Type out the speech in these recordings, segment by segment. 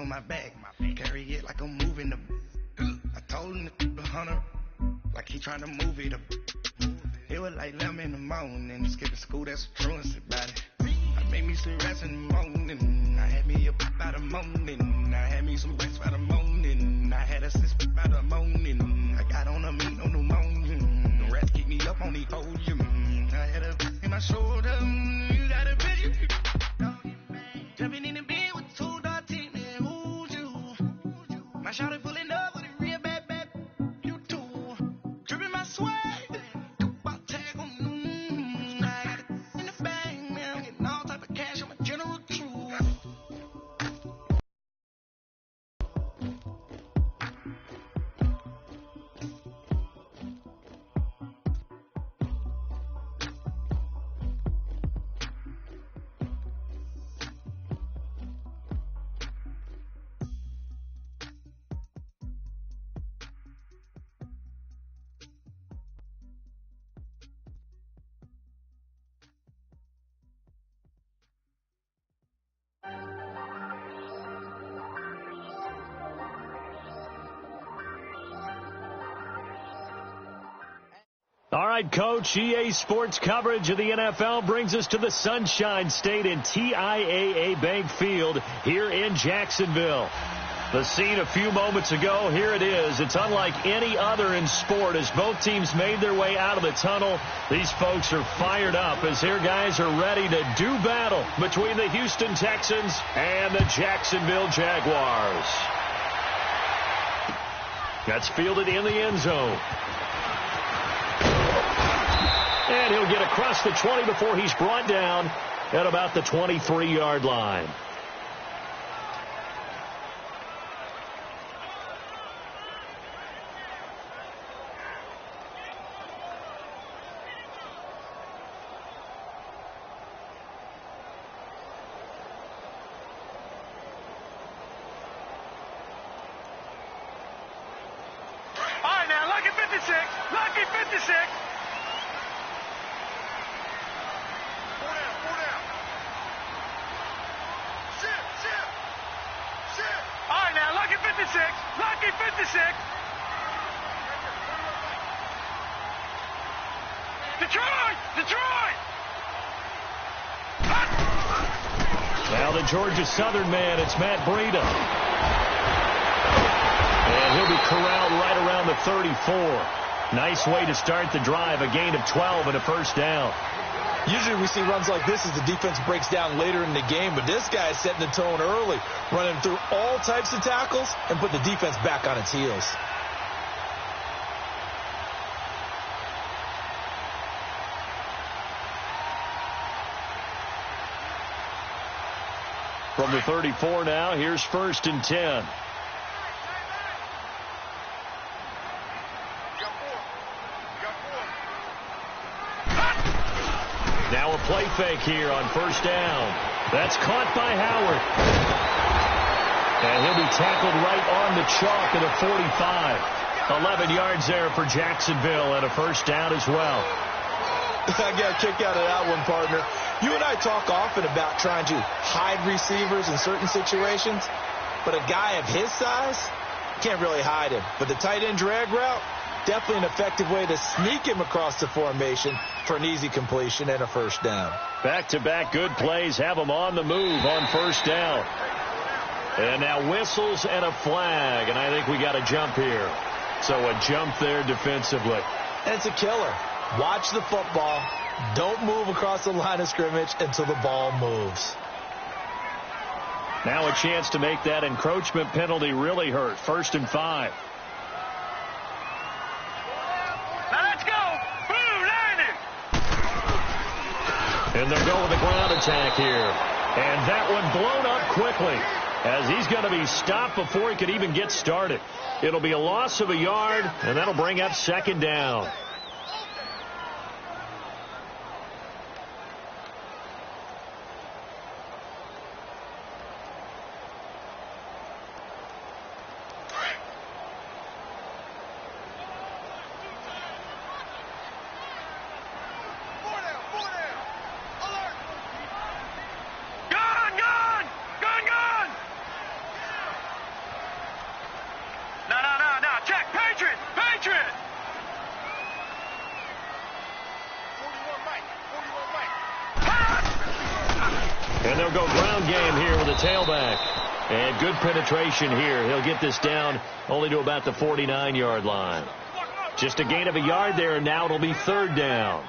on my back. Carry it like I'm moving the. I told him to 100, like he trying to move it up. It was like 11 in the morning, skipping school, that's a truancy about it. I made me some rest in the morning, I had me a by the morning, I had me some breakfast by the morning, I had a sis by the morning, I got on a meat on the morning, the rats keep me up on the podium, I had a in my shoulder, you got a video, jumping in the bed with 2 dark teeth, man, who's you? My shawty pulling up with a real bad, you too, dripping my swag. All right, Coach, EA Sports coverage of the NFL brings us to the Sunshine State in TIAA Bank Field here in Jacksonville. The scene a few moments ago, here it is. It's unlike any other in sport as both teams made their way out of the tunnel. These folks are fired up as their guys are ready to do battle between the Houston Texans and the Jacksonville Jaguars. That's fielded in the end zone. And he'll get across the 20 before he's brought down at about the 23-yard line. All right, now, lucky 56. Lucky 56. Lucky 56. Detroit! Now the Georgia Southern man, it's Matt Breida. And he'll be corralled right around the 34. Nice way to start the drive, a gain of 12 and a first down. Usually we see runs like this as the defense breaks down later in the game, but this guy is setting the tone early, running through all types of tackles and put the defense back on its heels. From the 34 now, here's 1st and 10. Now a play fake here on 1st down. That's caught by Howard. And he'll be tackled right on the chalk at a 45. 11 yards there for Jacksonville and a 1st down as well. I got a kick out of that one, partner. You and I talk often about trying to hide receivers in certain situations, but a guy of his size can't really hide him. But the tight end drag route, definitely an effective way to sneak him across the formation for an easy completion and a 1st down. Back-to-back good plays have him on the move on 1st down. And now whistles and a flag, and I think we got a jump here. So a jump there defensively. And it's a killer. Watch the football. Don't move across the line of scrimmage until the ball moves. Now a chance to make that encroachment penalty really hurt. 1st and 5. Now let's go. Boo, landing. And they'll go with the ground attack here. And that one blown up quickly as he's going to be stopped before he could even get started. It'll be a loss of a yard, and that'll bring up 2nd down. They'll go ground game here with a tailback. And good penetration here. He'll get this down only to about the 49-yard line. Just a gain of a yard there, and now it'll be third down.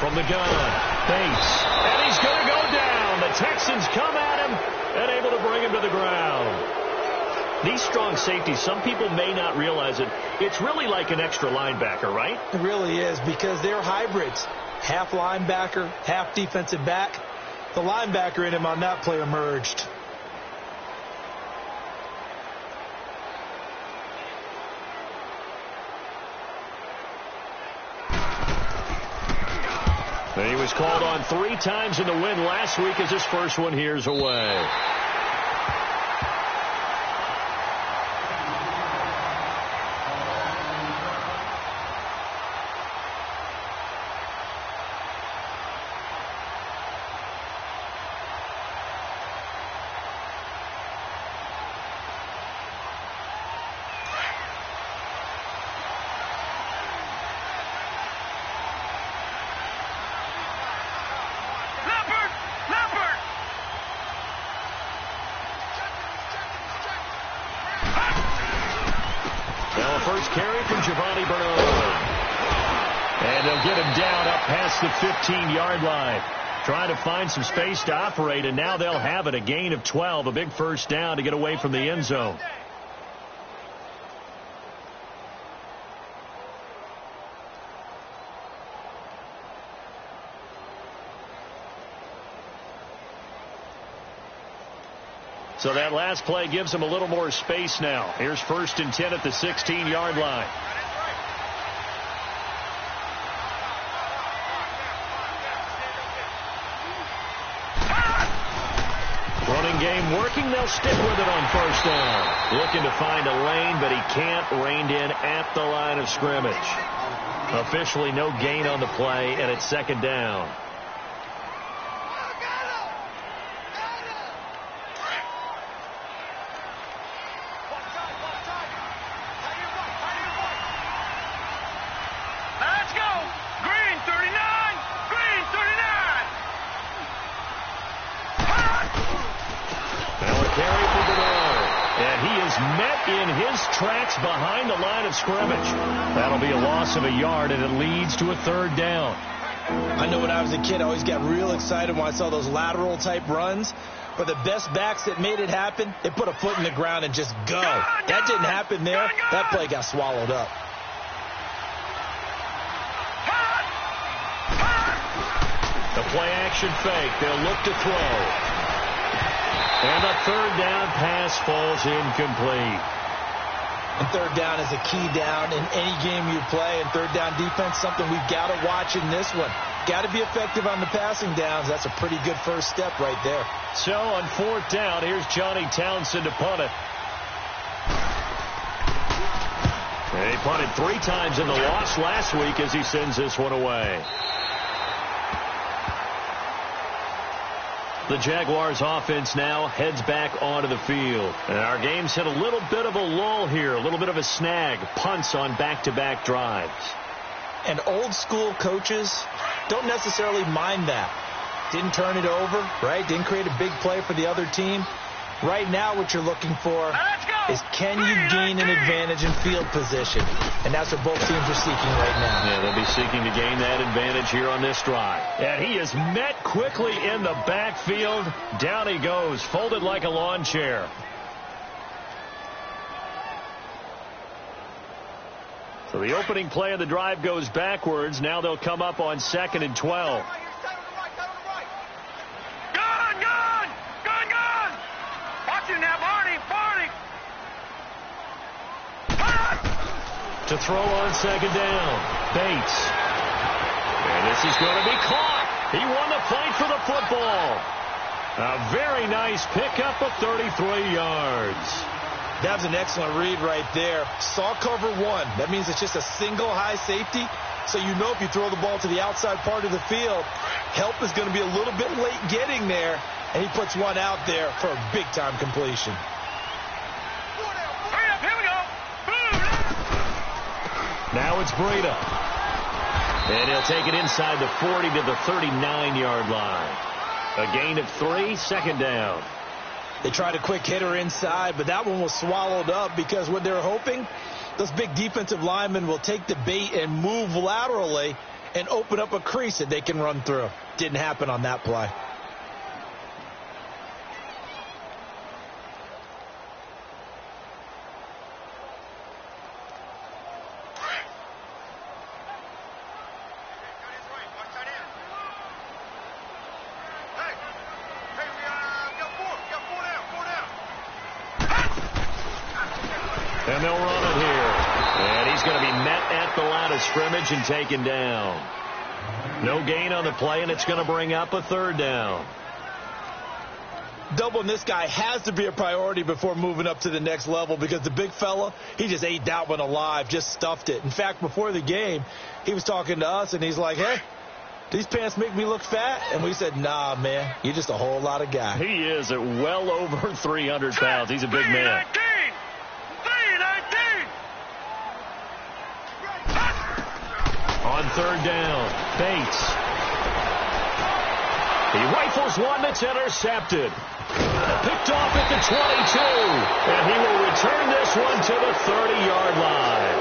From the gun, Bates, and he's going to go down. The Texans come at him and able to bring him to the ground. These strong safeties, some people may not realize it. It's really like an extra linebacker, right? It really is, because they're hybrids. Half linebacker, half defensive back. The linebacker in him on that play emerged. And he was called on 3 times in the win last week as his first one here's away. And they'll get him down up past the 15-yard line. Trying to find some space to operate, and now they'll have it. A gain of 12, a big first down to get away from the end zone. So that last play gives them a little more space now. Here's 1st and 10 at the 16-yard line. Running game working. They'll stick with it on first down. Looking to find a lane, but he can't. Reined in at the line of scrimmage. Officially no gain on the play, and it's second down. Tracks behind the line of scrimmage. That'll be a loss of a yard, and it leads to a third down. I know when I was a kid, I always got real excited when I saw those lateral type runs. But the best backs that made it happen, they put a foot in the ground and just go. That didn't happen there. That play got swallowed up. The play action fake. They'll look to throw. And the third down pass falls incomplete. And third down is a key down in any game you play. And third down defense, something we've got to watch in this one. Got to be effective on the passing downs. That's a pretty good first step right there. So on 4th down, here's Johnny Townsend to punt it. And he punted 3 times in the loss last week as he sends this one away. The Jaguars offense now heads back onto the field. And our game's hit a little bit of a lull here, a little bit of a snag. Punts on back-to-back drives. And old school coaches don't necessarily mind that. Didn't turn it over, right? Didn't create a big play for the other team. Right now what you're looking for is can you gain an advantage in field position? And that's what both teams are seeking right now. Yeah, they'll be seeking to gain that advantage here on this drive. And he is met quickly in the backfield. Down he goes, folded like a lawn chair. So the opening play of the drive goes backwards. Now they'll come up on 2nd and 12. To throw on 2nd down. Bates. And this is going to be caught. He won the fight for the football. A very nice pickup of 33 yards. That was an excellent read right there. Saw cover one. That means it's just a single high safety. So you know if you throw the ball to the outside part of the field, help is going to be a little bit late getting there. And he puts one out there for a big-time completion. Hurry up, here we go. Now it's Breida. And he'll take it inside the 40 to the 39-yard line. A gain of 3, second down. They tried a quick hitter inside, but that one was swallowed up because what they're hoping, those big defensive linemen will take the bait and move laterally and open up a crease that they can run through. Didn't happen on that play. And they'll run it here. And he's going to be met at the line of scrimmage and taken down. No gain on the play, and it's going to bring up a third down. Doubling this guy has to be a priority before moving up to the next level because the big fella, he just ate that one alive, just stuffed it. In fact, before the game, he was talking to us, and he's like, hey, these pants make me look fat? And we said, nah, man, you're just a whole lot of guy. He is at well over 300 pounds. He's a big man. On third down, Bates. He rifles one that's intercepted. Picked off at the 22. And he will return this one to the 30-yard line.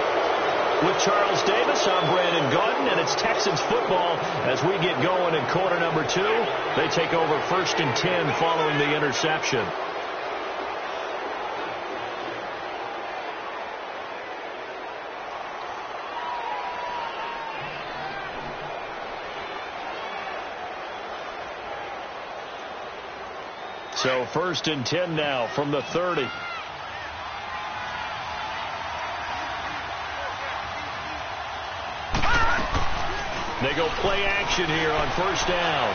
With Charles Davis, I'm Brandon Gaudin, and it's Texans football as we get going in quarter number 2. They take over 1st and 10 following the interception. So 1st and 10 now from the 30. They go play action here on 1st down.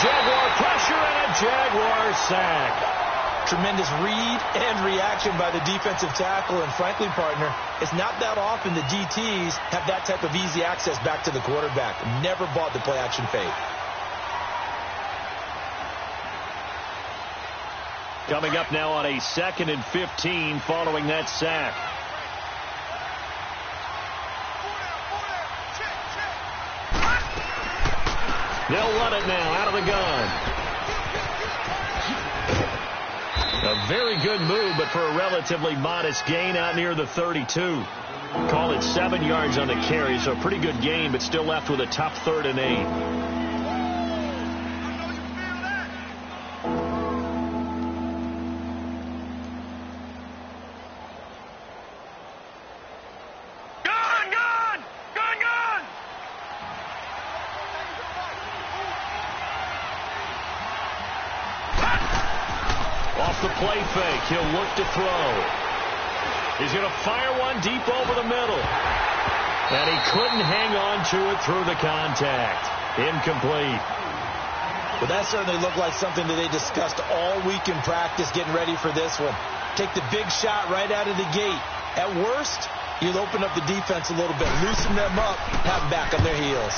Jaguar pressure and a Jaguar sack. Tremendous read and reaction by the defensive tackle. And frankly, partner, it's not that often the DTs have that type of easy access back to the quarterback. Never bought the play action fade. Coming up now on a 2nd and 15 following that sack. They'll run it now out of the gun. A very good move, but for a relatively modest gain out near the 32. Call it 7 yards on the carry, so a pretty good gain, but still left with a tough 3rd and 8. The play fake. He'll look to throw. He's going to fire one deep over the middle. And he couldn't hang on to it through the contact. Incomplete. Well, that certainly looked like something that they discussed all week in practice getting ready for this one. Take the big shot right out of the gate. At worst, you'll open up the defense a little bit, loosen them up, have them back on their heels.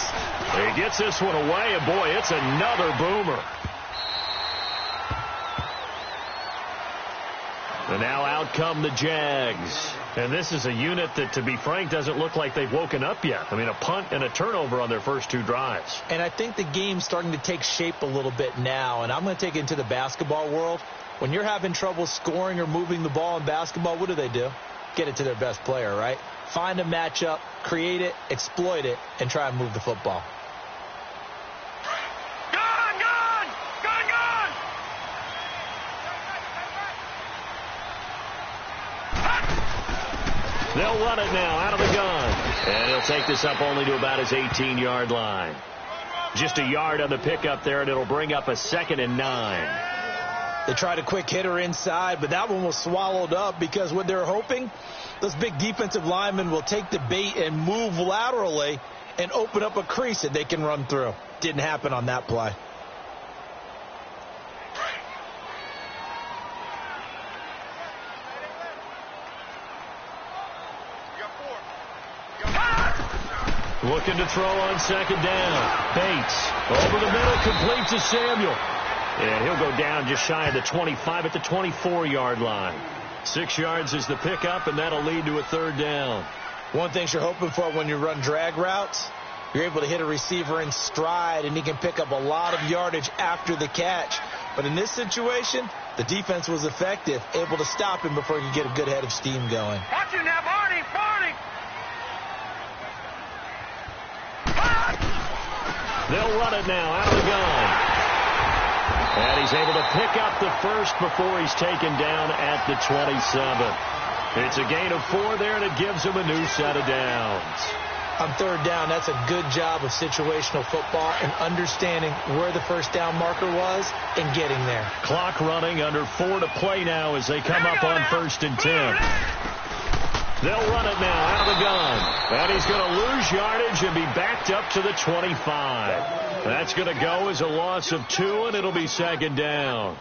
He gets this one away, and boy, it's another boomer. And now out come the Jags. And this is a unit that, to be frank, doesn't look like they've woken up yet. I mean, a punt and a turnover on their first 2 drives. And I think the game's starting to take shape a little bit now. And I'm going to take it into the basketball world. When you're having trouble scoring or moving the ball in basketball, what do? Get it to their best player, right? Find a matchup, create it, exploit it, and try and move the football. They'll run it now out of the gun. And he'll take this up only to about his 18-yard line. Just a yard on the pickup there, and it'll bring up a 2nd and 9. They tried a quick hitter inside, but that one was swallowed up because what they're hoping, those big defensive linemen will take the bait and move laterally and open up a crease that they can run through. Didn't happen on that play. Looking to throw on second down. Bates over the middle, complete to Samuel. And he'll go down just shy of the 25 at the 24-yard line. 6 yards is the pickup, and that'll lead to a third down. One thing you're hoping for when you run drag routes, you're able to hit a receiver in stride, and he can pick up a lot of yardage after the catch. But in this situation, the defense was effective, able to stop him before he could get a good head of steam going. Watch him now, Barney! They'll run it now out of the gun. And he's able to pick up the first before he's taken down at the 27. It's a gain of 4 there, and it gives him a new set of downs. On third down, that's a good job of situational football and understanding where the first down marker was and getting there. Clock running, under 4 to play now as they come up on 1st and 10. They'll run it now out of the gun. And he's going to lose yardage and be backed up to the 25. That's going to go as a loss of 2, and it'll be second down.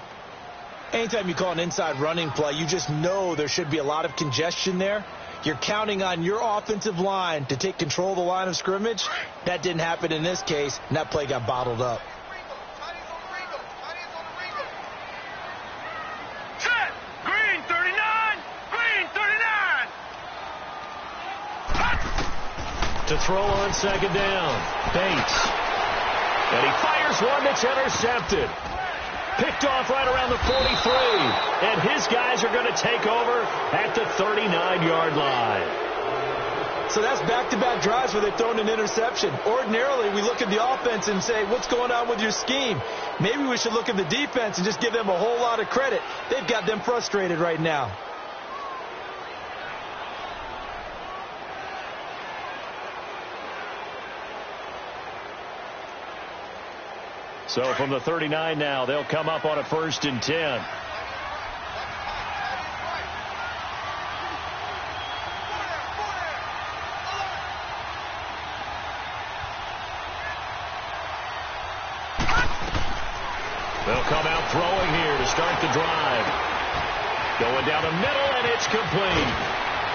Anytime you call an inside running play, you just know there should be a lot of congestion there. You're counting on your offensive line to take control of the line of scrimmage. That didn't happen in this case, and that play got bottled up. Set! Green 39! Green 39! To throw on second down, Bates. And he fires one that's intercepted. Picked off right around the 43. And his guys are going to take over at the 39-yard line. So that's back-to-back drives where they've thrown an interception. Ordinarily, we look at the offense and say, what's going on with your scheme? Maybe we should look at the defense and just give them a whole lot of credit. They've got them frustrated right now. So from the 39 now, they'll come up on a 1st and 10. They'll come out throwing here to start the drive. Going down the middle, and it's complete.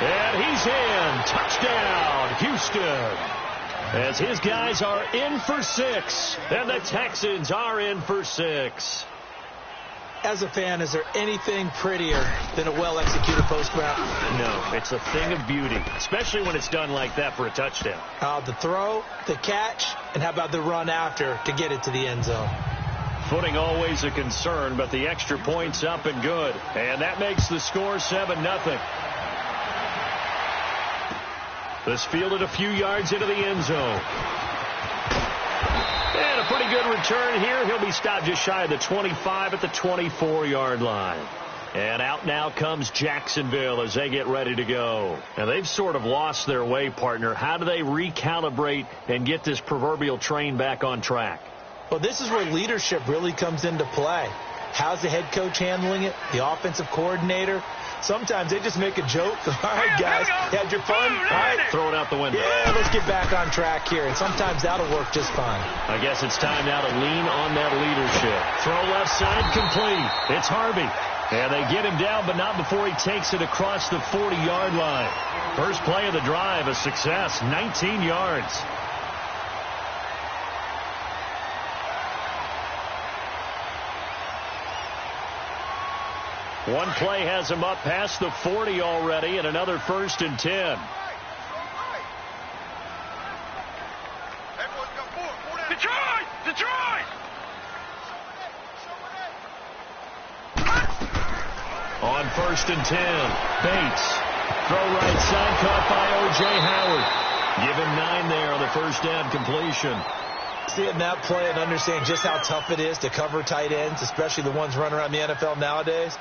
And he's in. Touchdown, Houston. As his guys are in for 6, and the Texans are in for 6. As a fan, is there anything prettier than a well-executed post route? No, it's a thing of beauty, especially when it's done like that for a touchdown. The throw, the catch, and how about the run after to get it to the end zone? Footing always a concern, but the extra point's up and good. And that makes the score 7-0. This fielded a few yards into the end zone. And a pretty good return here. He'll be stopped just shy of the 25 at the 24-yard line. And out now comes Jacksonville as they get ready to go. Now, they've sort of lost their way, partner. How do they recalibrate and get this proverbial train back on track? Well, this is where leadership really comes into play. How's the head coach handling it? The offensive coordinator? Sometimes they just make a joke. All right, guys, you had your fun? All right. Throw it out the window. Yeah, let's get back on track here. And sometimes that'll work just fine. I guess it's time now to lean on that leadership. Throw left side complete. It's Harvey. And they get him down, but not before he takes it across the 40-yard line. First play of the drive, a success, 19 yards. One play has him up past the 40 already, and another 1st and 10. Detroit! Detroit! On 1st and 10, Bates. Throw right side, caught by O.J. Howard. Give him 9 there on the first down completion. Seeing that play and understanding just how tough it is to cover tight ends, especially the ones running around the NFL nowadays,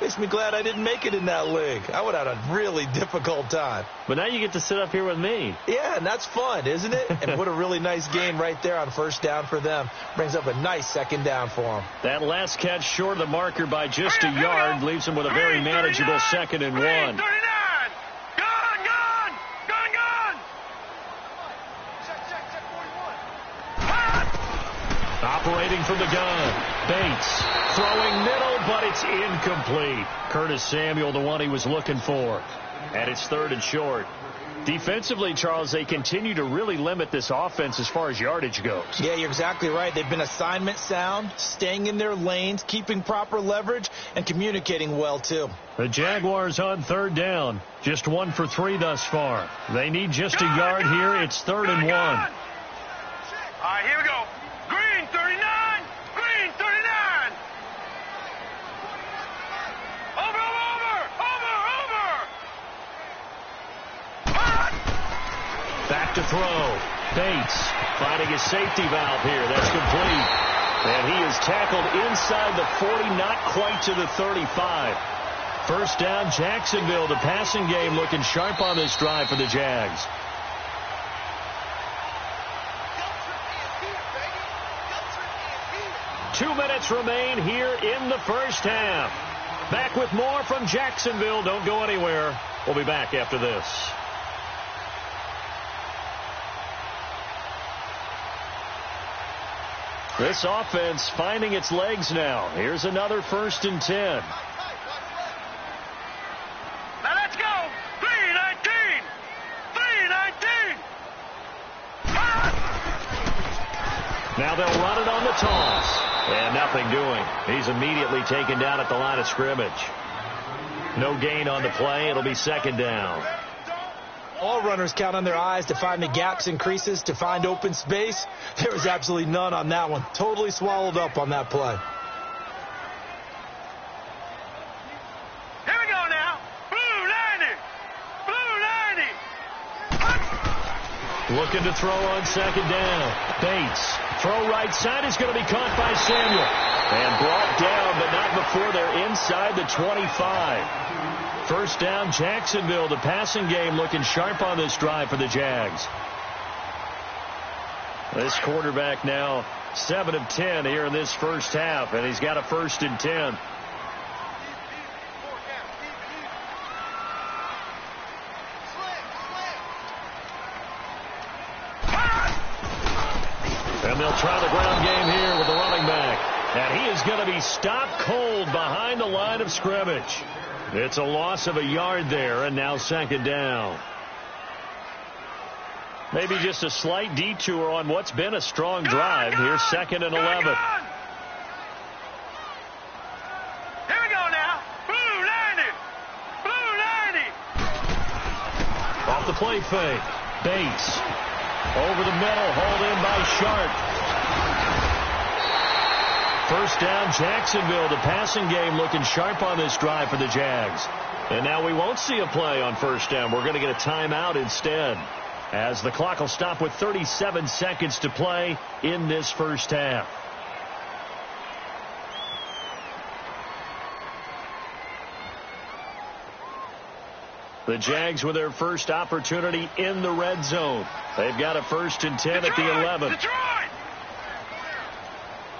makes me glad I didn't make it in that league. I would have had a really difficult time. But now you get to sit up here with me. Yeah, and that's fun, isn't it? And what a really nice game right there on first down for them. Brings up a nice second down for them. That last catch short of the marker by just a yard leaves them with a very manageable 2nd and 1. 39! Gun! Operating from the gun. Bates throwing middle, but it's incomplete. Curtis Samuel, the one he was looking for. And it's 3rd and short. Defensively, Charles, they continue to really limit this offense as far as yardage goes. Yeah, you're exactly right. They've been assignment sound, staying in their lanes, keeping proper leverage, and communicating well, too. The Jaguars on third down. Just 1 for 3 thus far. They need just a yard here. It's 3rd and 1. All right, here we go. Green 39. Green 39. Over. Back to throw. Bates finding his safety valve here. That's complete. And he is tackled inside the 40, not quite to the 35. First down, Jacksonville. The passing game looking sharp on this drive for the Jags. Two minutes remain here in the first half. Back with more from Jacksonville. Don't go anywhere. We'll be back after this. This offense finding its legs now. Here's another 1st and 10. Now let's go. 319. 319. Now they'll run it on the toss. And nothing doing. He's immediately taken down at the line of scrimmage. No gain on the play. It'll be 2nd down. All runners count on their eyes to find the gaps and creases, to find open space. There was absolutely none on that one. Totally swallowed up on that play. Here we go now. Blue 90. Looking to throw on 2nd down. Bates. Throw right side is going to be caught by Samuel. And brought down, but not before they're inside the 25. First down, Jacksonville. The passing game looking sharp on this drive for the Jags. This quarterback now 7 of 10 here in this first half, and he's got a 1st and 10. And they'll try the ground game here with the running back. And he is going to be stopped cold behind the line of scrimmage. It's a loss of a yard there, and now 2nd down. Maybe just a slight detour on what's been a strong drive. Here's 2nd and 11. Here we go now. Blue 90. Blue 90. Off the play fake. Bates. Over the middle, hauled in by Sharp. First down, Jacksonville. The passing game looking sharp on this drive for the Jags. And now we won't see a play on 1st down. We're going to get a timeout instead, as the clock will stop with 37 seconds to play in this first half. The Jags with their first opportunity in the red zone. They've got a 1st and 10 at the 11. Detroit!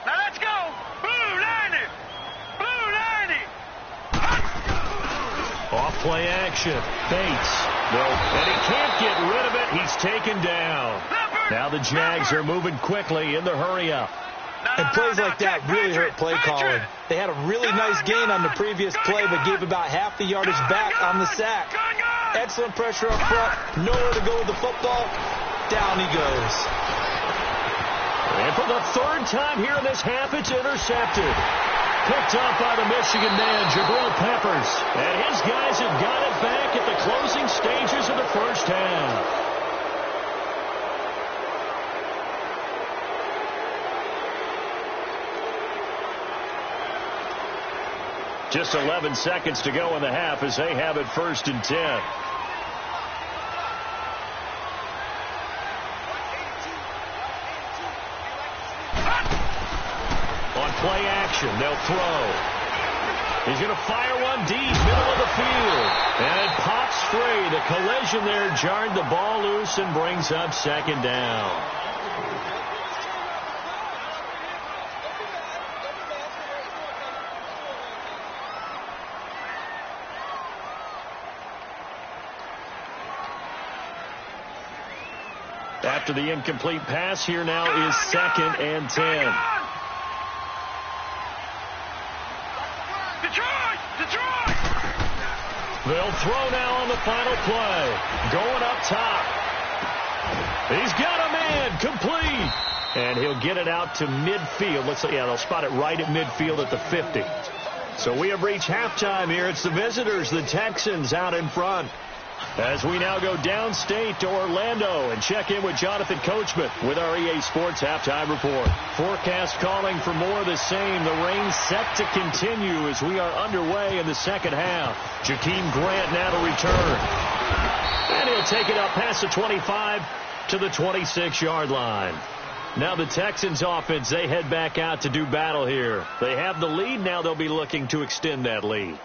Now let's go. Blue 90. Blue 90. Off play action. Bates. And he can't get rid of it. He's taken down. Now the Jags are moving quickly in the hurry-up. And plays like that really hurt play calling. They had a really nice gain on the previous play, but gave about half the yardage back on the sack. Excellent pressure up front. Nowhere to go with the football. Down he goes. And for the 3rd time here in this half, it's intercepted. Picked up by the Michigan man, Jabril Peppers. And his guys have got it back at the closing stages of the first half. Just 11 seconds to go in the half as they have it 1st and 10. On play action, they'll throw. He's going to fire one deep, middle of the field. And it pops free. The collision there jarred the ball loose and brings up 2nd down. After the incomplete pass, here now is 2nd and 10. They'll throw now on the final play. Going up top. He's got a man. Complete. And he'll get it out to midfield. They'll spot it right at midfield at the 50. So we have reached halftime here. It's the visitors, the Texans, out in front. As we now go downstate to Orlando and check in with Jonathan Coachman with our EA Sports Halftime Report. Forecast calling for more of the same. The rain set to continue as we are underway in the second half. Jakeem Grant now to return. And he'll take it up past the 25 to the 26-yard line. Now the Texans offense, they head back out to do battle here. They have the lead. Now they'll be looking to extend that lead.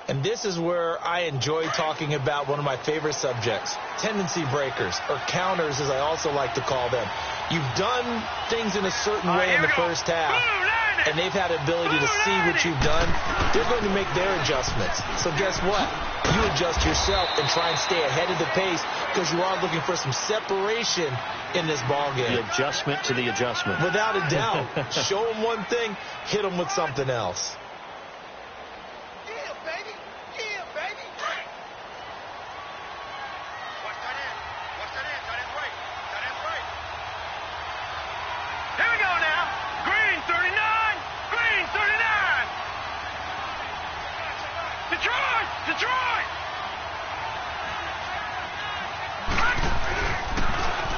And this is where I enjoy talking about one of my favorite subjects, tendency breakers, or counters as I also like to call them. You've done things in a certain way in the first half, and they've had the ability to see what you've done. They're going to make their adjustments. So guess what? You adjust yourself and try and stay ahead of the pace because you are looking for some separation in this ball game. The adjustment to the adjustment. Without a doubt. Show them one thing, hit them with something else.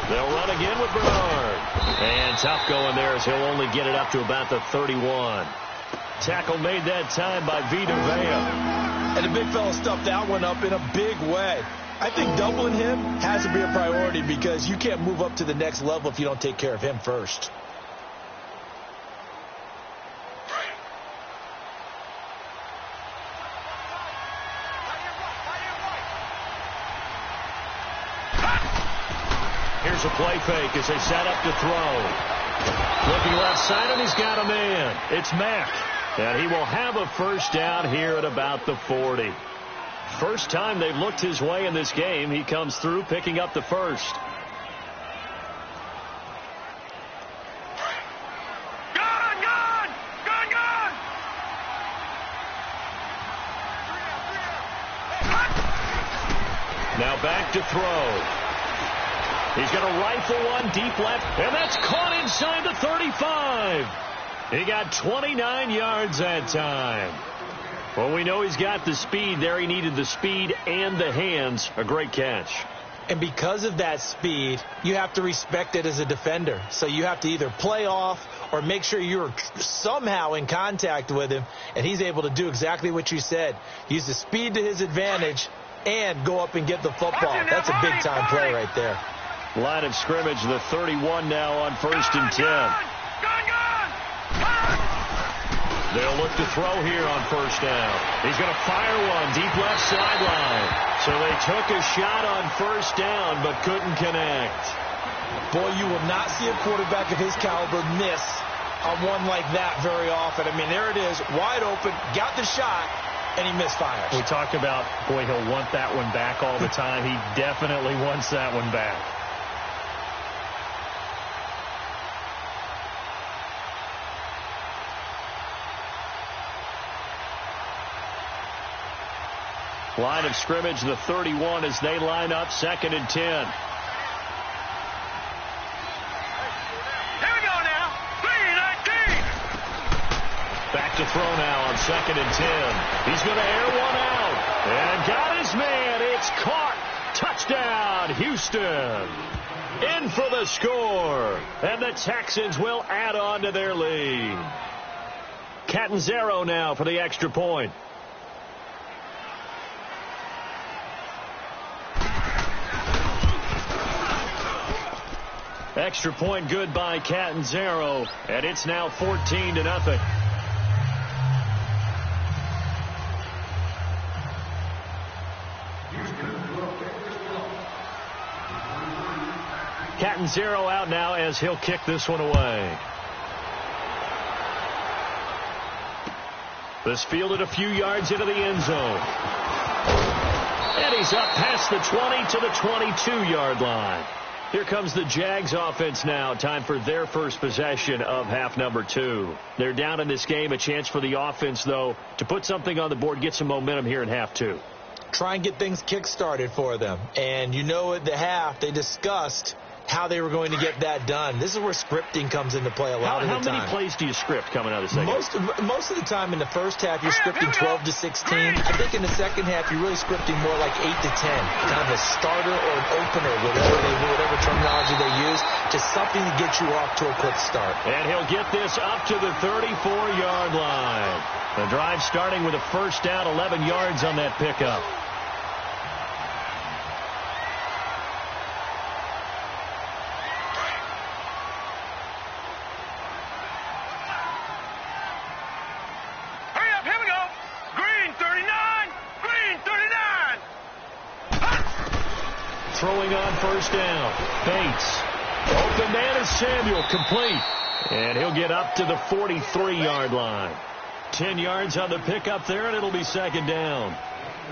They'll run again with Bernard. And tough going there as he'll only get it up to about the 31. Tackle made that time by Vita Vea. And the big fella stuffed that one up in a big way. I think doubling him has to be a priority because you can't move up to the next level if you don't take care of him first. Here's a play fake as they set up to throw. Looking left side, and he's got a man. It's Mack. And he will have a first down here at about the 40. First time they've looked his way in this game. He comes through picking up the first. Now back to throw. He's going to rifle one deep left, and that's caught inside the 35. He got 29 yards that time. Well, we know he's got the speed there. He needed the speed and the hands. A great catch. And because of that speed, you have to respect it as a defender. So you have to either play off or make sure you're somehow in contact with him, and he's able to do exactly what you said. Use the speed to his advantage and go up and get the football. That's a big-time play right there. Line of scrimmage, the 31 now on 1st and 10. They'll look to throw here on 1st down. He's going to fire one deep left sideline. So they took a shot on 1st down but couldn't connect. Boy, you will not see a quarterback of his caliber miss on one like that very often. I mean, there it is, wide open, got the shot, and he misfires. We talk about, boy, he'll want that one back all the time. He definitely wants that one back. Line of scrimmage, the 31 as they line up 2nd and 10. Here we go now. 3-19. Back to throw now on 2nd and 10. He's going to air one out. And got his man. It's caught. Touchdown, Houston. In for the score. And the Texans will add on to their lead. Catanzaro now for the extra point. Extra point good by Catanzaro, and it's now 14-0. Catanzaro out now as he'll kick this one away. This fielded a few yards into the end zone. And he's up past the 20 to the 22-yard line. Here comes the Jags offense now. Time for their first possession of half number 2. They're down in this game. A chance for the offense, though, to put something on the board, get some momentum here in half 2. try and get things kick-started for them. And you know at the half, they discussed how they were going to get that done. This is where scripting comes into play a lot of the time. How many plays do you script coming out of the second? Most of the time in the first half, you're scripting 12 to 16. I think in the second half, you're really scripting more like 8 to 10. Kind of a starter or an opener, whatever terminology they use. Just something to get you off to a quick start. And he'll get this up to the 34-yard line. The drive starting with a first down, 11 yards on that pickup. Throwing on first down. Bates. Open man is Samuel. Complete. And he'll get up to the 43-yard line. 10 yards on the pickup there, and it'll be second down.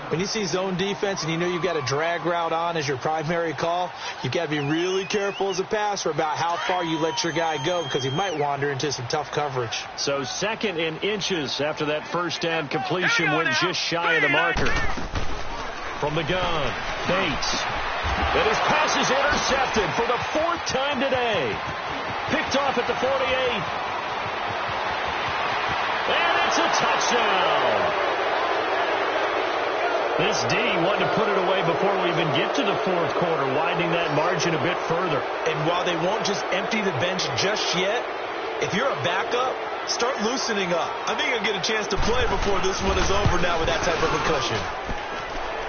When you see zone defense and you know you've got a drag route on as your primary call, you've got to be really careful as a passer about how far you let your guy go because he might wander into some tough coverage. So second in inches after that first down completion went just shy of the marker. From the gun, Bates. And his pass is intercepted for the 4th time today. Picked off at the 48. And it's a touchdown. This D wanted to put it away before we even get to the 4th quarter, widening that margin a bit further. And while they won't just empty the bench just yet, if you're a backup, start loosening up. I think you'll get a chance to play before this one is over now with that type of a cushion.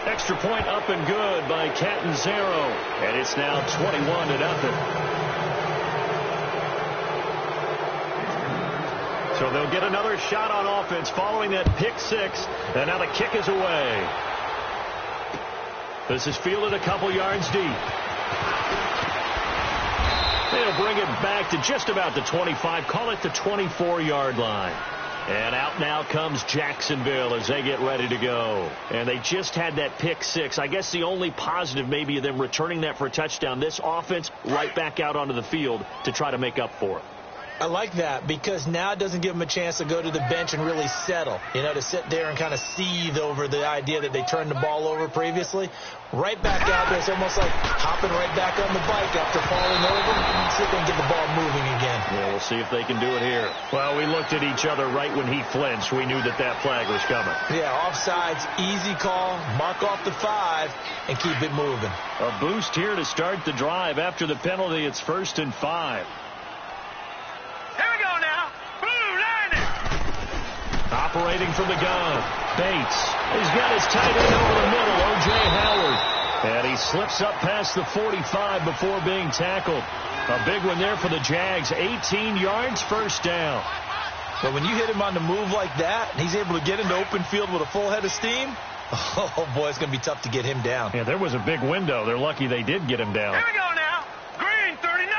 Extra point up and good by Catanzaro. And it's now 21-0. So they'll get another shot on offense following that pick six. And now the kick is away. This is fielded a couple yards deep. They'll bring it back to just about the 25. Call it the 24-yard line. And out now comes Jacksonville as they get ready to go. And they just had that pick six. I guess the only positive maybe of them returning that for a touchdown. This offense right back out onto the field to try to make up for it. I like that because now it doesn't give them a chance to go to the bench and really settle, to sit there and kind of seethe over the idea that they turned the ball over previously. Right back out there, it's almost like hopping right back on the bike after falling over and see if they can get the ball moving again. Yeah, we'll see if they can do it here. Well, we looked at each other right when he flinched. We knew that flag was coming. Yeah, offsides, easy call, mark off the 5, and keep it moving. A boost here to start the drive. After the penalty, it's 1st and 5. Here we go now. Blue landing. Operating from the gun. Bates. He's got his tight end over the middle, O.J. Howard. And he slips up past the 45 before being tackled. A big one there for the Jags. 18 yards, first down. But when you hit him on the move like that, and he's able to get into open field with a full head of steam, oh, boy, it's going to be tough to get him down. Yeah, there was a big window. They're lucky they did get him down. Here we go now. Green 39.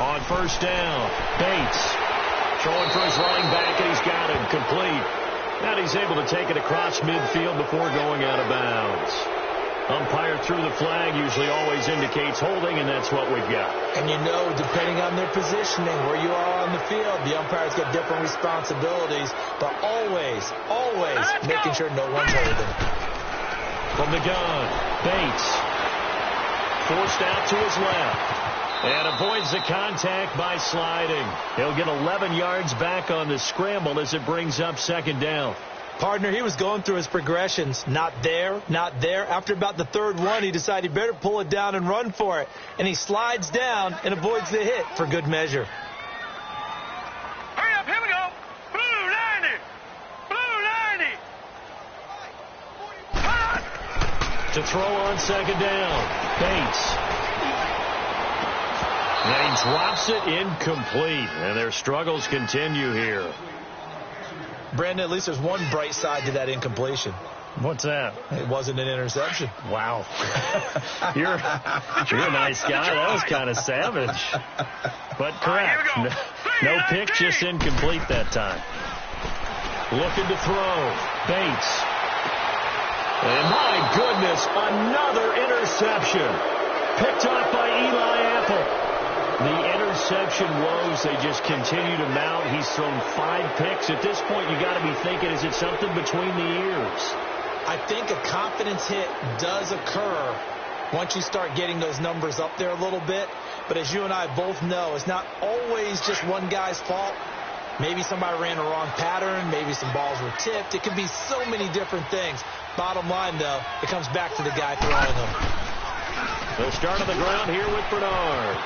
On first down, Bates throwing for his running back, and he's got it complete. And he's able to take it across midfield before going out of bounds. Umpire threw the flag, usually always indicates holding, and that's what we've got. And depending on their positioning, where you are on the field, the umpires get different responsibilities, but always making sure no one's holding. From the gun, Bates forced out to his left. And avoids the contact by sliding. He'll get 11 yards back on the scramble as it brings up second down. Partner, he was going through his progressions. Not there, not there. After about the 3rd one, he decided he better pull it down and run for it. And he slides down and avoids the hit for good measure. Hurry up, here we go. Blue 90. Blue 90. To throw on second down, Bates. And he drops it incomplete, and their struggles continue here. Brandon, at least there's one bright side to that incompletion. What's that? It wasn't an interception. Wow. You're a nice guy. That was kind of savage. But correct. No pick, just incomplete that time. Looking to throw. Bates. And my goodness, another interception. Picked off by Eli Apple. The interception woes, they just continue to mount. He's thrown 5 picks. At this point, you got to be thinking, is it something between the ears? I think a confidence hit does occur once you start getting those numbers up there a little bit. But as you and I both know, it's not always just one guy's fault. Maybe somebody ran a wrong pattern. Maybe some balls were tipped. It can be so many different things. Bottom line, though, it comes back to the guy throwing them. They'll start on the ground here with Bernard.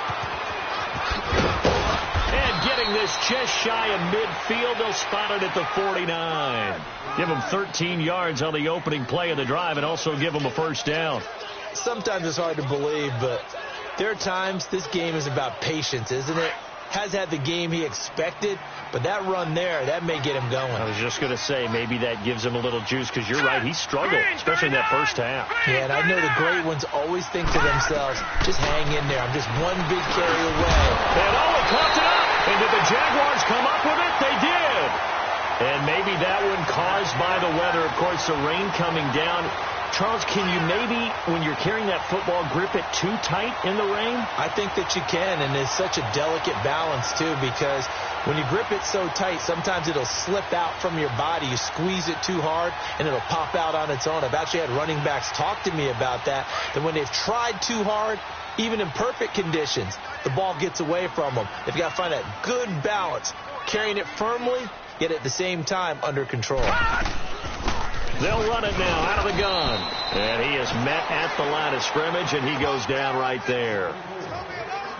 And getting this just shy of midfield, they'll spot it at the 49. Give them 13 yards on the opening play of the drive and also give them a first down. Sometimes it's hard to believe, but there are times this game is about patience, isn't it? Has had the game he expected, but that run there, that may get him going. I was just going to say, maybe that gives him a little juice, because you're right, he struggled, especially in that first half. Yeah, and I know the great ones always think to themselves, just hang in there. I'm just one big carry away. And he caught it up. And did the Jaguars come up with it? They did. And maybe that one caused by the weather. Of course, the rain coming down. Charles, can you maybe, when you're carrying that football, grip it too tight in the rain? I think that you can, and it's such a delicate balance, too, because when you grip it so tight, sometimes it'll slip out from your body. You squeeze it too hard, and it'll pop out on its own. I've actually had running backs talk to me about that when they've tried too hard, even in perfect conditions, the ball gets away from them. They've got to find that good balance, carrying it firmly, yet at the same time under control. They'll run it now out of the gun. And he is met at the line of scrimmage, and he goes down right there.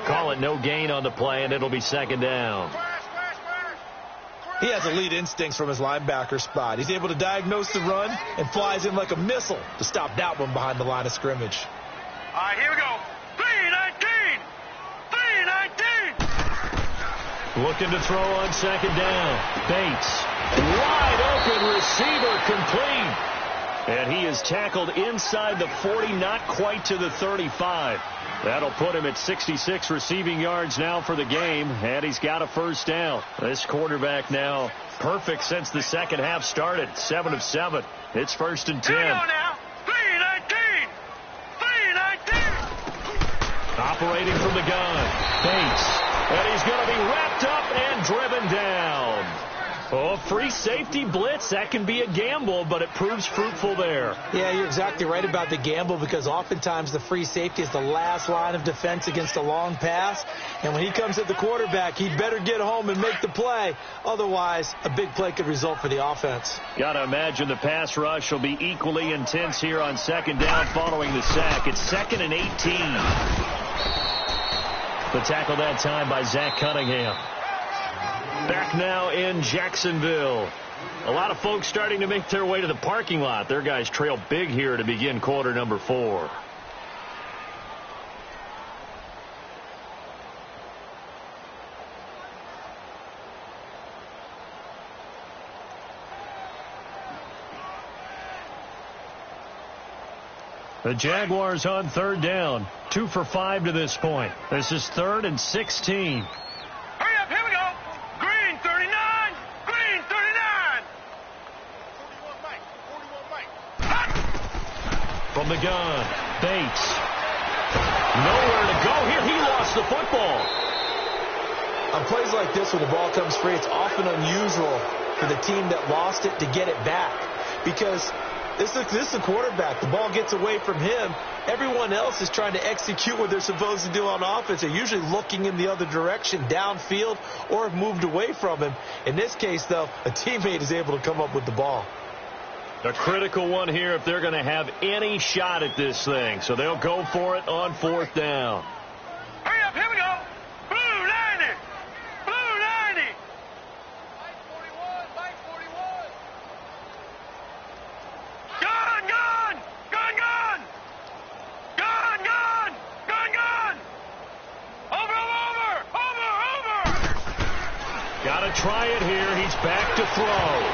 Call it no gain on the play, and it'll be second down. He has elite instincts from his linebacker spot. He's able to diagnose the run and flies in like a missile to stop that one behind the line of scrimmage. All right, here we go. 3-19. 3-19. Looking to throw on second down. Bates. Wide open receiver complete. And he is tackled inside the 40, not quite to the 35. That'll put him at 66 receiving yards now for the game, and he's got a first down. This quarterback now perfect since the second half started. 7 of 7. It's first and 10. Here we go now. 3-19. 3-19. Operating from the gun. Bates. And he's going to be wrapped up and driven down. Oh, free safety blitz, that can be a gamble, but it proves fruitful there. Yeah, you're exactly right about the gamble, because oftentimes the free safety is the last line of defense against a long pass. And when he comes at the quarterback, he'd better get home and make the play. Otherwise, a big play could result for the offense. Got to imagine the pass rush will be equally intense here on second down following the sack. It's 2nd and 18. The tackle that time by Zach Cunningham. Back now in Jacksonville. A lot of folks starting to make their way to the parking lot. Their guys trail big here to begin quarter number 4. The Jaguars on third down. 2 for 5 to this point. This is 3rd and 16. Hurry up, here we go. Green 39. Green 39. 41 Mike. From the gun, Bates. Nowhere to go here. He lost the football. On plays like this, when the ball comes free, it's often unusual for the team that lost it to get it back, because this is a quarterback. The ball gets away from him. Everyone else is trying to execute what they're supposed to do on offense. They're usually looking in the other direction, downfield, or have moved away from him. In this case, though, a teammate is able to come up with the ball. A critical one here if they're going to have any shot at this thing. So they'll go for it on 4th down. Hurry up, here we go. Blue 90. Blue 90. Mike 41. Mike 41. Gun, gun. Gun, gun. Gun, gun. Gun, gun. Over. Got to try it here. He's back to throw.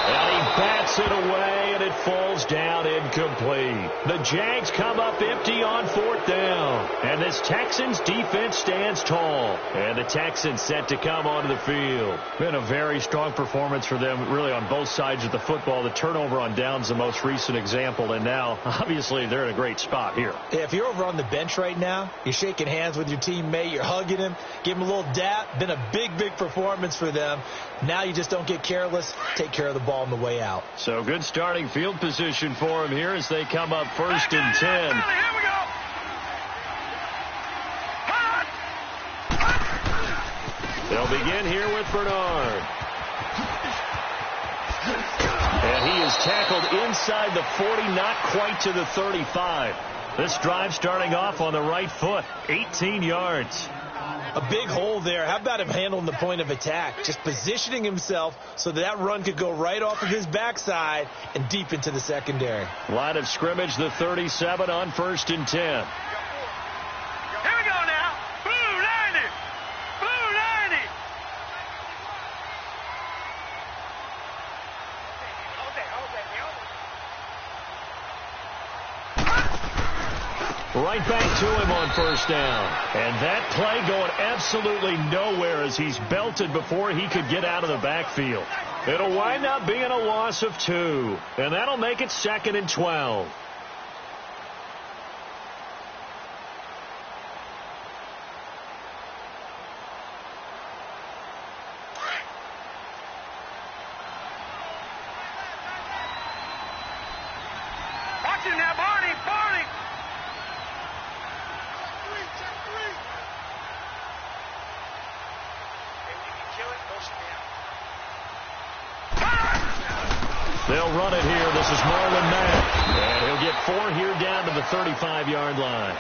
And he bats it away, and it falls down incomplete. The Jags come up empty on 4th down. And this Texans defense stands tall. And the Texans set to come onto the field. Been a very strong performance for them, really, on both sides of the football. The turnover on downs, the most recent example. And now, obviously, they're in a great spot here. Yeah, if you're over on the bench right now, you're shaking hands with your teammate, you're hugging him, give him a little dap. Been a big, big performance for them. Now you just don't get careless. Take care of the ball. ball on the way out. So good starting field position for him here as they come up 1st and 10. Here we go. They'll begin here with Bernard. And he is tackled inside the 40, not quite to the 35. This drive starting off on the right foot, 18 yards. A big hole there. How about him handling the point of attack? Just positioning himself so that run could go right off of his backside and deep into the secondary. Line of scrimmage, the 37 on 1st and 10. Here we go now. Blue 90. Blue 90. Right back to him on 1st down. And that play going absolutely nowhere as he's belted before he could get out of the backfield. It'll wind up being a loss of 2. And that'll make it 2nd and 12. Watch him now, Barney. Barney. They'll run it here. This is Marlon Mack. And he'll get 4 here down to the 35-yard line.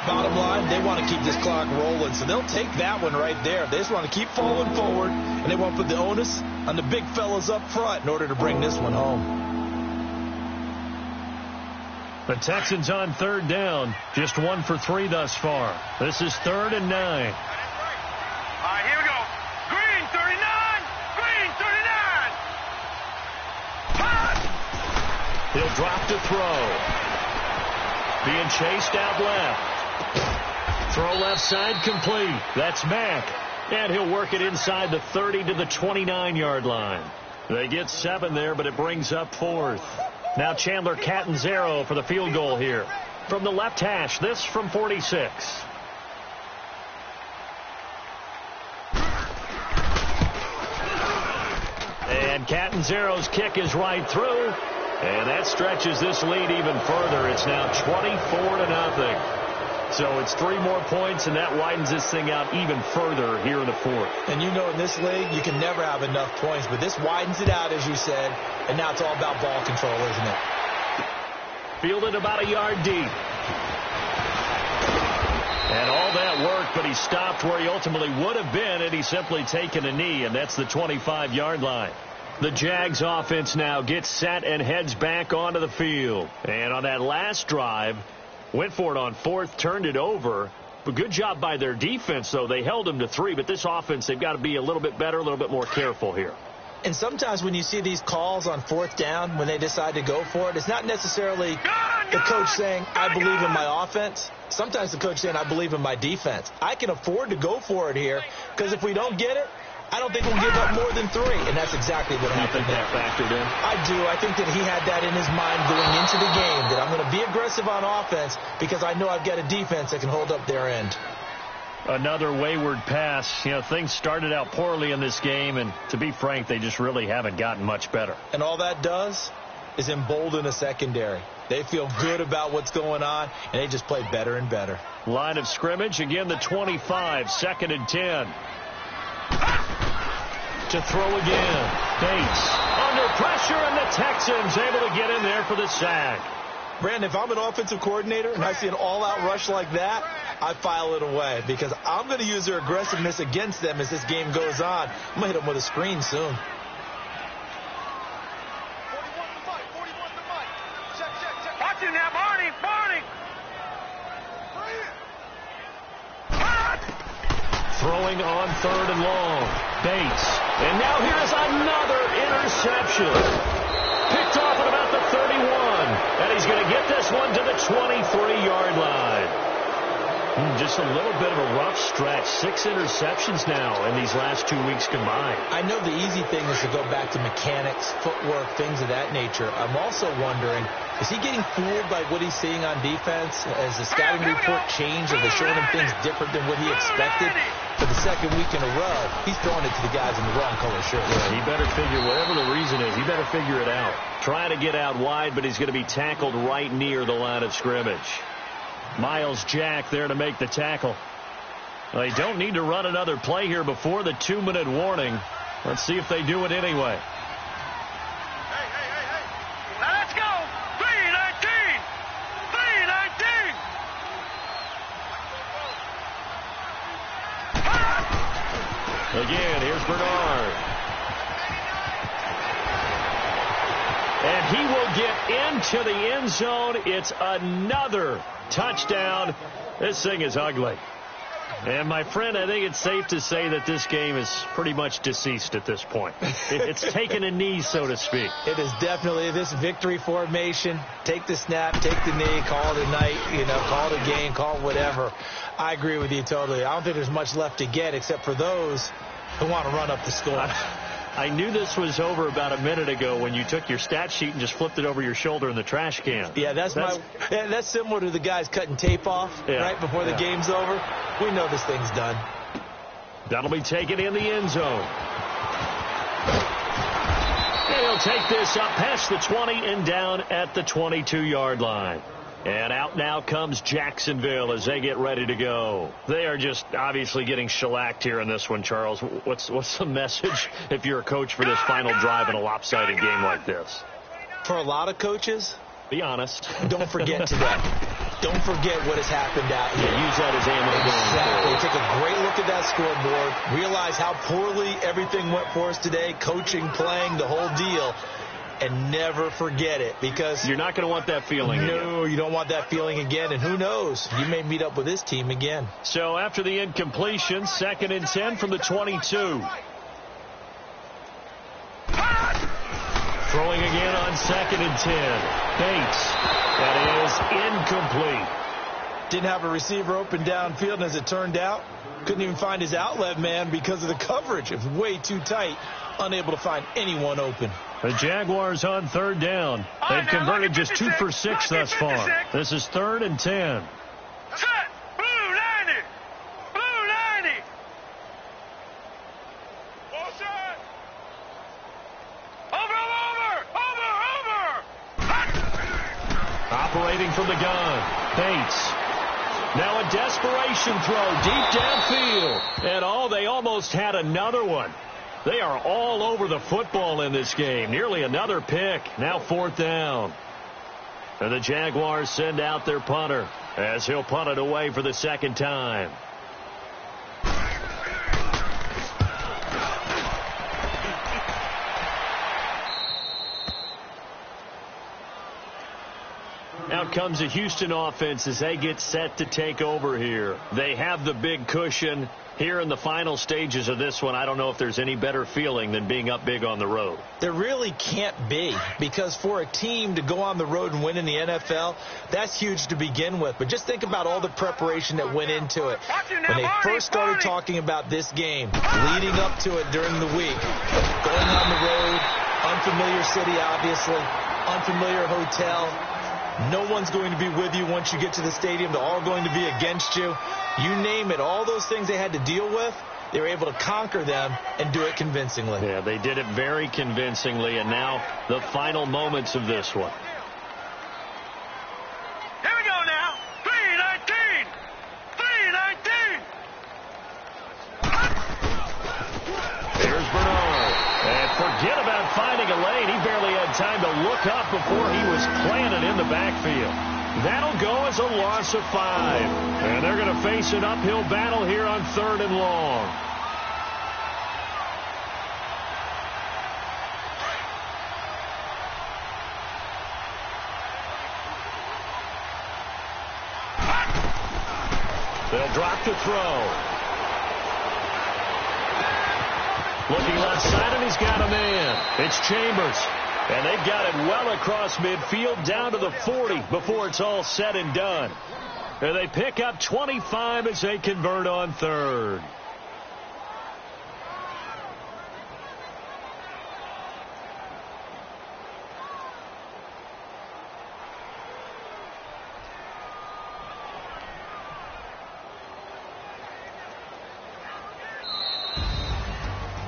Bottom line, they want to keep this clock rolling, so they'll take that one right there. They just want to keep falling forward, and they want to put the onus on the big fellas up front in order to bring this one home. The Texans on 3rd down. Just 1 for 3 thus far. This is 3rd and 9. All right, here we go. Green 39. Green 39. He'll drop to throw. Being chased out left. Throw left side complete. That's Mack. And he'll work it inside the 30 to the 29-yard line. They get 7 there, but it brings up 4th. Now Chandler Catanzaro for the field goal here. From the left hash, this from 46. And Catanzaro's kick is right through. And that stretches this lead even further. It's now 24-0. So it's 3 more points, and that widens this thing out even further here in the 4th. And you know in this league, you can never have enough points, but this widens it out, as you said, and now it's all about ball control, isn't it? Fielded about a yard deep. And all that work, but he stopped where he ultimately would have been had he simply taken a knee, and that's the 25-yard line. The Jags offense now gets set and heads back onto the field. And on that last drive, went for it on 4th, turned it over. But good job by their defense, though. They held them to 3, but this offense, they've got to be a little bit better, a little bit more careful here. And sometimes when you see these calls on 4th down, when they decide to go for it, it's not necessarily the coach saying, I believe in my offense. Sometimes the coach saying, I believe in my defense. I can afford to go for it here, because if we don't get it, I don't think we'll give up more than 3, and that's exactly what happened there. You think that factored in? I do. I think that he had that in his mind going into the game, that I'm going to be aggressive on offense because I know I've got a defense that can hold up their end. Another wayward pass. You know, things started out poorly in this game, and to be frank, they just really haven't gotten much better. And all that does is embolden a secondary. They feel good about what's going on, and they just play better and better. Line of scrimmage, again the 25, 2nd and 10. To throw again. Bates under pressure, and the Texans able to get in there for the sack. Brandon, if I'm an offensive coordinator and I see an all-out rush like that, I file it away because I'm going to use their aggressiveness against them as this game goes on. I'm going to hit them with a screen soon. Watch him now, Barney. Barney. Throwing on 3rd and long. Bates. And now here's another interception. Picked off at about the 31. And he's going to get this one to the 23-yard line. Just a little bit of a rough stretch. 6 interceptions now in these last 2 weeks combined. I know the easy thing is to go back to mechanics, footwork, things of that nature. I'm also wondering, is he getting fooled by what he's seeing on defense? Has the scouting report changed? Are they showing him things different than what he expected? for the second week in a row, he's throwing it to the guys in the wrong color shirt. Yeah, he better figure, whatever the reason is, he better figure it out. Trying to get out wide, but he's going to be tackled right near the line of scrimmage. Miles Jack there to make the tackle. Well, they don't need to run another play here before the 2-minute warning. Let's see if they do it anyway. Now let's go. 3:19. 3:19. Again, here's Bernard. And he will get into the end zone. It's another touchdown. This thing is ugly. And, my friend, I think it's safe to say that this game is pretty much deceased at this point. It's taken a knee, so to speak. It is definitely this victory formation. Take the snap, take the knee, call it a night, call it a game, call it whatever. I agree with you totally. I don't think there's much left to get except for those who want to run up the score. I knew this was over about a minute ago when you took your stat sheet and just flipped it over your shoulder in the trash can. Yeah, that's similar to the guys cutting tape off right before the game's over. We know this thing's done. That'll be taken in the end zone. And he'll take this up past the 20 and down at the 22-yard line. And out now comes Jacksonville as they get ready to go. They are just obviously getting shellacked here in this one, Charles. What's the message if you're a coach for this final drive in a lopsided game like this? For a lot of coaches, be honest. Don't forget today. Don't forget what has happened out here. Yeah, use that as ammo. Exactly. Take a great look at that scoreboard. Realize how poorly everything went for us today. Coaching, playing, the whole deal. And never forget it, because you're not going to want that feeling again. No, you don't want that feeling again. And who knows? You may meet up with this team again. So after the incompletion, 2nd and 10 from the 22. Throwing again on 2nd and 10. Bates. That is incomplete. Didn't have a receiver open downfield, and as it turned out, couldn't even find his outlet man because of the coverage. It was way too tight. Unable to find anyone open. The Jaguars on 3rd down. They've converted just 2 for 6 thus far. This is 3rd and 10. Set. Blue 90. Blue 90. All set. Over. Operating from the gun. Bates. Now a desperation throw deep downfield. And they almost had another one. They are all over the football in this game. Nearly another pick. Now 4th down. And the Jaguars send out their punter as he'll punt it away for the 2nd time. Out comes the Houston offense as they get set to take over here. They have the big cushion. Here in the final stages of this one, I don't know if there's any better feeling than being up big on the road. There really can't be, because for a team to go on the road and win in the NFL, that's huge to begin with. But just think about all the preparation that went into it. When they first started talking about this game, leading up to it during the week, going on the road, unfamiliar city, obviously, unfamiliar hotel. No one's going to be with you once you get to the stadium. They're all going to be against you. You name it. All those things they had to deal with, they were able to conquer them and do it convincingly. Yeah, they did it very convincingly. And now the final moments of this one. Here we go now. 3:19. 3:19. There's Bernard. And forget about finding a lane. He barely had time to look up before he was planted in the backfield. That'll go as a loss of 5. And they're going to face an uphill battle here on 3rd and long. They'll drop to throw. Looking left side, and he's got a man. It's Chambers. And they've got it well across midfield down to the 40 before it's all said and done. And they pick up 25 as they convert on 3rd.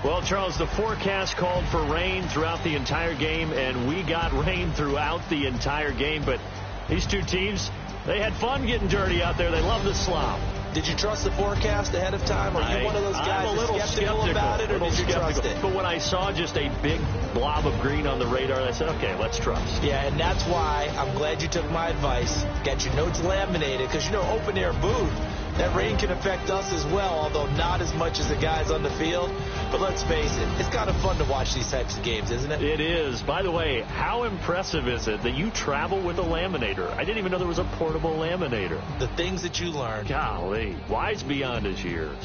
Well, Charles, the forecast called for rain throughout the entire game, and we got rain throughout the entire game. But these two teams, they had fun getting dirty out there. They love the slop. Did you trust the forecast ahead of time? Are you one of those guys I'm a little skeptical about it, or did you trust it? But when I saw just a big blob of green on the radar, I said, okay, let's trust. Yeah, and that's why I'm glad you took my advice. Get your notes laminated, because, you know, open-air booth, that rain can affect us as well, although not as much as the guys on the field. But let's face it, it's kind of fun to watch these types of games, isn't it? It is. By the way, how impressive is it that you travel with a laminator? I didn't even know there was a portable laminator. The things that you learn. Golly, wise beyond his years.